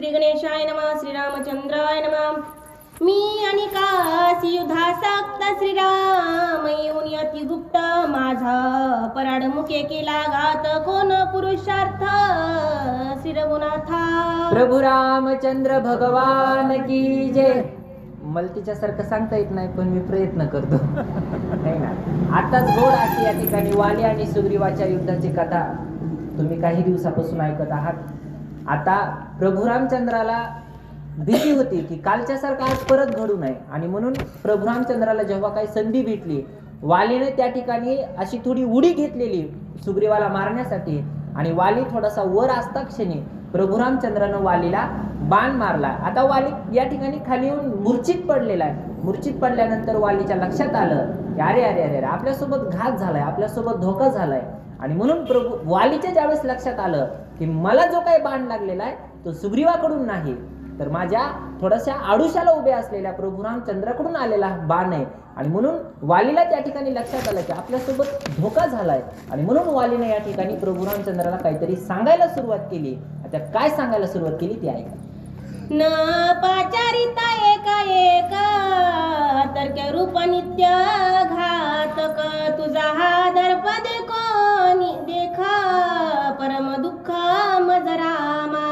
श्री गणेशाय नमः. श्रीरामचंद्राय नमः. मी अनिकासी युधासक्त श्रीराम येऊन अति गुप्त माझा पराड मुखे केला घात कोण पुरुषार्थ श्री रघुनाथा. प्रभू रामचंद्र भगवान की जय. मला तिच्यासारखं सांगता येत नाही पण मी प्रयत्न करतो. नाही ना. आताच गोड अशी या ठिकाणी वाली आणि सुग्रीवाच्या युद्धाची कथा तुम्ही काही दिवसापासून ऐकत आहात. आता प्रभू रामचंद्राला भीती होती की कालच्या सारखं आज परत घडू नये आणि म्हणून प्रभू रामचंद्राला जेव्हा काही संधी भेटली वालीने त्या ठिकाणी अशी थोडी उडी घेतलेली सुग्रीवाला मारण्यासाठी आणि वाली थोडासा वर असता क्षणी प्रभू रामचंद्रानं वालीला बाण मारला. आता वाली या ठिकाणी खाली येऊन मूर्छित पडलेला आहे. मूर्छित पडल्यानंतर वालीच्या लक्षात आलं की अरे अरे अरे अरे आपल्यासोबत घात झालाय, आपल्यासोबत धोका झालाय आणि म्हणून प्रभू वालीच्या ज्यावेळेस लक्षात आलं की मला जो काही बाण लागलेला आहे तो सुग्रीवाकडून नाही तर माझ्या थोड्याशा आडुशाला उभे असलेल्या प्रभू रामचंद्राकडून आलेला बाण आहे आणि म्हणून वालीला त्या ठिकाणी लक्षात आलं की आपल्यासोबत धोका झालाय आणि म्हणून वालीने या ठिकाणी प्रभू रामचंद्राला काहीतरी सांगायला सुरुवात केली. आता काय सांगायला सुरुवात केली ती ऐका. न पाचारिता एका एक तर्क रूप नित्य घातक तुझा हा दर्पद कोणी देखा परम दुःख मज रामा.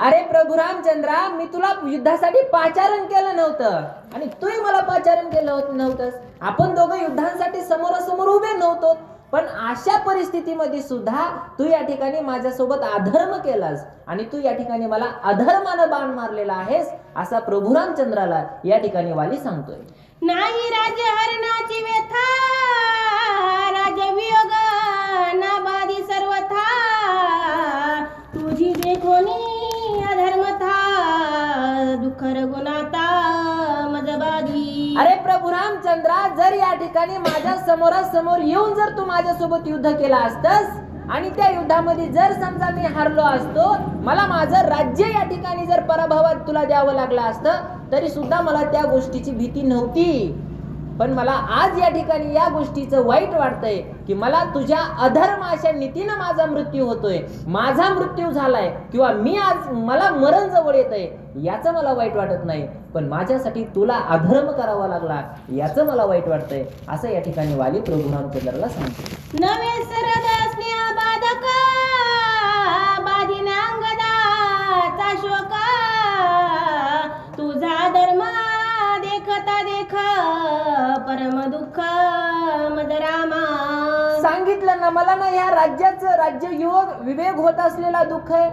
अरे प्रभू रामचंद्रा मी तुला युद्धासाठी पाचारण केलं नव्हतं आणि तूही मला पाचारण केलं नव्हतंस. आपण दोघं युद्धांसाठी समोरासमोर उभे नव्हतो पण अशा परिस्थितीमध्ये सुद्धा तू या ठिकाणी माझ्यासोबत अधर्म केलास आणि तू या ठिकाणी मला अधर्मानं बाण मारलेला आहेस असा प्रभू रामचंद्राला या ठिकाणी वाली सांगतोय. नाही राजहरणाची व्यथा राजवियोग नाबादी सर्वथा तुझी देखोनी अधर्मथा दुःख रघुनाथा मजबादी. अरे प्रभू रामचंद्रा जर या ठिकाणी माझ्या समोरासमोर येऊन जर तू माझ्यासोबत युद्ध केला असतस आणि त्या युद्धामध्ये जर समजा मी हारलो असतो मला माझं राज्य या ठिकाणी जर पराभवात तुला द्यावं लागलं असतं तरी सुद्धा मला त्या गोष्टीची भीती नव्हती. पण मला आज या ठिकाणी या गोष्टीचं वाईट वाटतंय की मला तुझ्या अधर्म अशा नीतीनं माझा मृत्यू होतोय, माझा मृत्यू झालाय किंवा मी आज मला मरण जवळ येतंय याचं मला वाईट वाटत नाही पण माझ्यासाठी तुला अधर्म करावा लागला याचं मला वाईट वाटतंय असं या ठिकाणी वाली प्रभू रामचंद्राला सांगतो. नवे सरद स्नेह बाधक बाधिना अंगदाचा शोक तुझा धर्म देखता देख परम दुःख मदरामा. सांगितलं ना मला ना या राज्याचं राज्य युवक विवेक होत असलेला दुःख आहे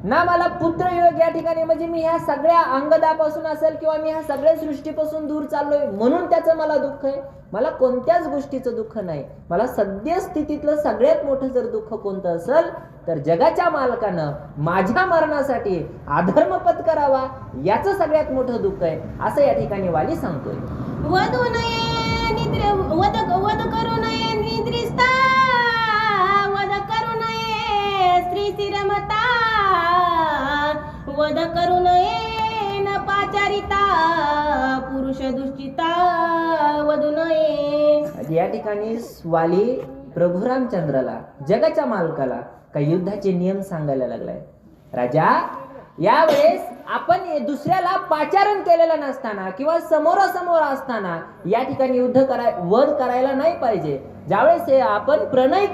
ना मला पुत्र योग या ठिकाणी म्हणजे मी ह्या सगळ्या अंगदापासून असेल किंवा मी ह्या सगळ्या सृष्टीपासून दूर चाललोय म्हणून त्याचं मला दुःख आहे. मला कोणत्याच गोष्टीचं दुःख नाही. मला सद्यस्थितीतलं सगळ्यात मोठं जर दुःख कोणतं असेल तर जगाच्या मालकानं माझ्या मरणासाठी अधर्म पत्करावा याचं सगळ्यात मोठं दुःख आहे असं या ठिकाणी वाली सांगतोय. वधू नये निद्र वध करू नये निद्रिस्ता वध करू नये स्त्री शिरमता वध करू नये न पाचारिता पुरुष दुष्टिता वधू नये. या ठिकाणी वाली प्रभू रामचंद्राला जगाच्या मालकाला काही युद्धाचे नियम सांगायला लागलाय. राजा यावेळेस आपण दुसऱ्याला पाचारण केलेलं नसताना किंवा समोरासमोर असताना या ठिकाणी वध करायला नाही पाहिजे. ज्यावेळेस आपण प्रणय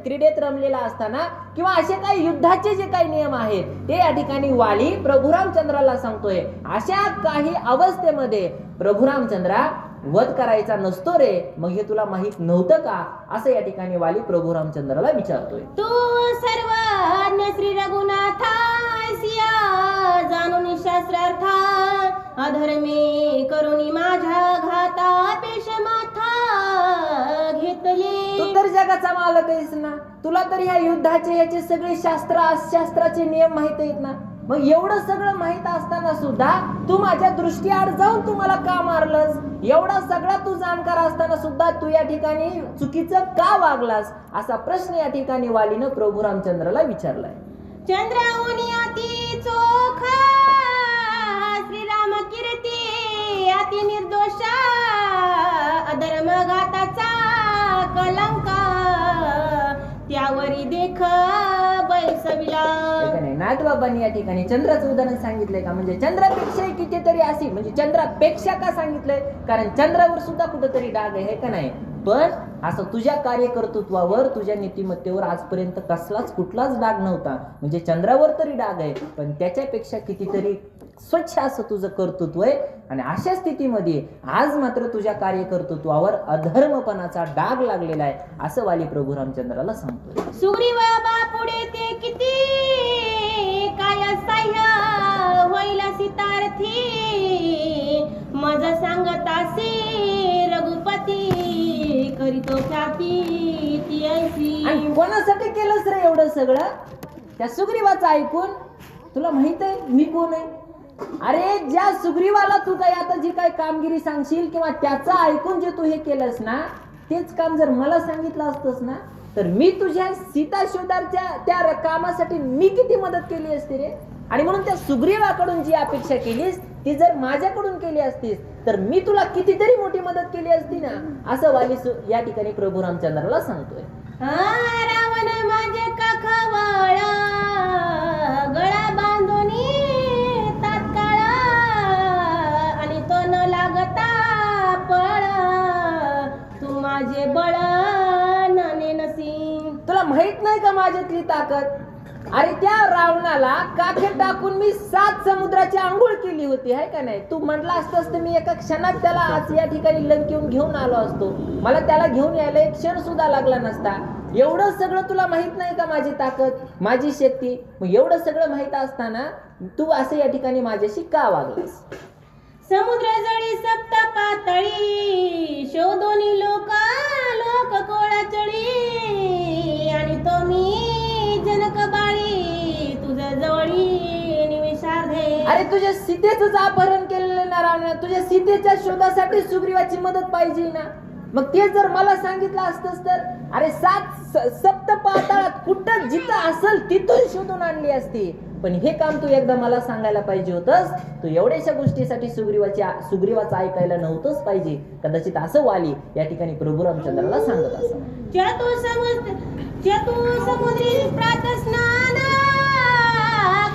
क्रीडेत रमलेला असताना किंवा असे काही युद्धाचे जे काही नियम आहेत ते या ठिकाणी वाली प्रभू रामचंद्राला सांगतोय. अशा काही अवस्थेमध्ये प्रभू रामचंद्रा वध करायचा नसतो रे मग हे तुला माहित नव्हतं का असं या ठिकाणी वाली प्रभू रामचंद्राला विचारतोय. तू सर्वज्ञ श्री रघुनाथा सिया जाणून शास्त्रार्थ अधर्मे करुणी माझ्या घाता पेश माथा घेतले. तू तर जगाचा मालक आहेस ना तुला तर ह्या युद्धाचे याचे सगळे शास्त्राचे नियम माहित आहेत ना मग एवढं सगळं माहित असताना सुद्धा तू माझ्या दृष्टीआड जाऊन तू मला का मारलंस. एवढा सगळा तू जाणकार असताना सुद्धा तू या ठिकाणी चुकीचं का वागलास असा प्रश्न या ठिकाणी वालीनं प्रभू रामचंद्राला विचारलाय. चंद्राहुनी अति चोखा श्रीराम कीर्ती अति निर्दोष अधर्म घाताचा कलंक त्यावरी देख बैसविला. नाथबाबांनी या ठिकाणी चंद्राचं उदाहरण सांगितलंय का? म्हणजे चंद्रापेक्षा कितीतरी अशी, म्हणजे चंद्रापेक्षा का सांगितलंय? कारण चंद्रावर सुद्धा कुठेतरी डाग आहे का नाही? पण असं तुझ्या कार्यकर्तृत्वावर, तुझ्या नीतिमत्तेवर आजपर्यंत कसलाच कुठलाच डाग नव्हता. म्हणजे चंद्रावर तरी डाग आहे, पण त्याच्यापेक्षा कितीतरी स्वच्छ असं तुझं कर्तृत्व आहे. आणि अशा स्थितीमध्ये आज मात्र तुझ्या कार्यकर्तृत्वावर अधर्मपणाचा डाग लागलेला आहे, असं वाली प्रभू रामचंद्राला सांगतोय. सुग्रीव बापुढे ते किती काय सह्य होईल सीतार्थी, मज सांगतासी रघुपती करीतो ख्याती ती ऐसी. आणि कोणासाठी केलंस रे एवढं सगळं? त्या सुग्रीवाचं ऐकून? तुला माहित आहे मी कोण आहे? अरे ज्या सुग्रीवाला तू काय आता जी काय कामगिरी सांगशील किंवा त्याचं ऐकून जे तू हे केलंस ना, तेच काम जर मला सांगितलं असतंस ना, तर मी तुझ्या सीता शोधाच्या त्या कामासाठी मी किती मदत केली असती रे. आणि म्हणून त्या सुग्रीवाकडून जी अपेक्षा केलीस ती जर माझ्याकडून केली असतीस तर मी तुला कितीतरी मोठी मदत केली असती ना, असं वाली या ठिकाणी प्रभू रामचंद्राला सांगतोय. रावण माझे काखवळ गळा बांधून तात्काळ, आणि तो न लागता पळ, तू माझे बळ नाने नसी. तुला माहित नाही का माझ्यातली ताकद? अरे त्या रावणाला काखेत टाकून मी 7 समुद्राची आंघोळ केली होती, आहे का नाही? तू म्हटला असतंस तर मी एका क्षणात त्याला आज या ठिकाणी लंकेहून घेऊन आलो असतो. मला त्याला घेऊन यायला एक क्षण सुद्धा लागला नसता. एवढं सगळं तुला माहित नाही का माझी ताकद, माझी शक्ती? मग एवढं सगळं माहित असताना तू असं या ठिकाणी माझ्याशी का वागलास? समुद्र जळी सप्त पातळी, शोधोनी लोक कोळा चळी, आणि तो मी जनक बाळी तुझ्या जवळी निविशार्धे. अरे तुझ्या सीतेचंच अपहरण केलेलं ना रावण, तुझ्या सीतेच्या शोधासाठी सुग्रीवाची मदत पाहिजे ना. मग ते जर मला सांगितलं असतंस तर अरे 7 सप्त पाताळात कुठं जिथं असेल तिथून शोधून आणली असती. पण हे काम तू एकदा मला सांगायला पाहिजे होतंस. तू एवढ्याशा गोष्टीसाठी सुग्रीवाचं ऐकायला नव्हतंच पाहिजे. कदाचित असं वाली या ठिकाणी प्रभू रामचंद्राला सांगत असं. चतु समुद्री प्रात स्नान,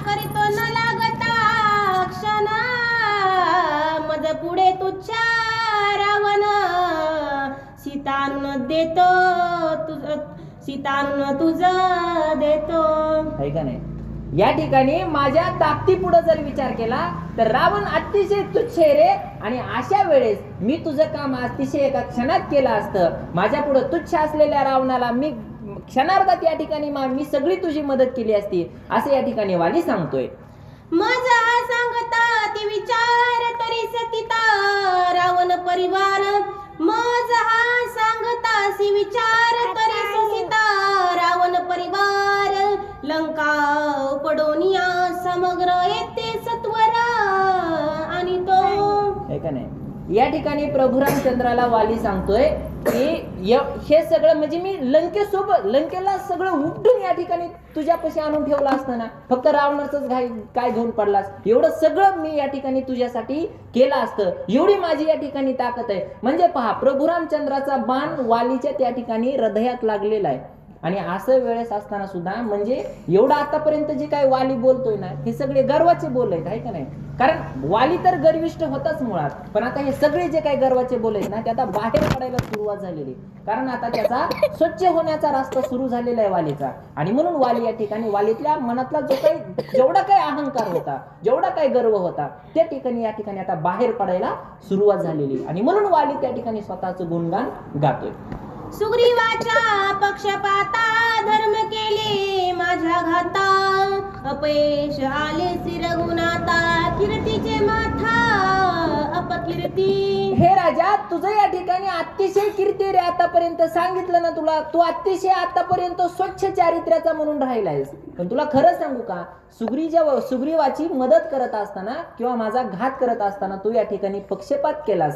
करीतो न लागता क्षण, मज पुढे तुच्छा रावण, सीतानुन देतो सीतानुन तुझं देतो. आहे का नाही? या ठिकाणी माझ्या ताकदीपुढे जर विचार केला तर रावण अतिशय तुच्छ आहे रे. आणि अशा वेळेस मी तुझं काम अतिशय एका क्षणात केलं असतं. माझ्या पुढे तुच्छ असलेल्या रावणाला मी क्षणार्धात या ठिकाणी मी सगळी तुझी मदत केली असती, असं या ठिकाणी वाली सांगतोय. माझा सांगता ती विचार तरी सतिता रावण परिवार, माझा सांगता सी विचार तरी सतिता रावण परिवार, लंका पडोनिया समग्र येते सत्वर, आणि तो आहे का नाही? या ठिकाणी प्रभू रामचंद्राला वाली सांगतोय की हे सगळं म्हणजे मी लंकेला सगळं उपटून या ठिकाणी तुझ्यापाशी आणून ठेवलं असतं ना, फक्त रावणाचंच काय घेऊन पडलास. एवढं सगळं मी या ठिकाणी तुझ्यासाठी केलं असतं. एवढी माझी या ठिकाणी ताकद आहे. म्हणजे पहा, प्रभू रामचंद्राचा बाण वालीच्या त्या ठिकाणी हृदयात लागलेला आहे. आणि असं वेळेस असताना सुद्धा म्हणजे एवढं आतापर्यंत जे काय वाली बोलतोय ना, हे सगळे गर्वाचे बोल आहेत, आहे का नाही? कारण वाली तर गर्विष्ठ होताच मुळात, पण आता हे सगळे जे काही गर्वाचे बोल आहेत ना, ते आता बाहेर पडायला सुरुवात झालेली. कारण आता त्याचा स्वच्छ होण्याचा रस्ता सुरू झालेला आहे वालीचा. आणि म्हणून वाली या ठिकाणी वालीतल्या मनातला जेवढा काही अहंकार होता, जेवढा काही गर्व होता, त्या ठिकाणी या ठिकाणी आता बाहेर पडायला सुरुवात झालेली. आणि म्हणून वाली त्या ठिकाणी स्वतःचं गुणगान गातोय. सुग्रीवाच्या पक्षपाता धर्म केले माझ्या घाता, अपयश आले श्री रघुनाथा, कीर्तीचे माथा अपकीर्ती. हे राजा, तुझं या ठिकाणी अतिशय कीर्ती रे. आतापर्यंत सांगितलं ना तुला, तू अतिशय आतापर्यंत स्वच्छ चारित्र्याचा म्हणून राहिलायस. पण तुला खरं सांगू का, सुग्रीवाची मदत करत असताना किंवा माझा घात करत असताना तू या ठिकाणी पक्षपात केलास.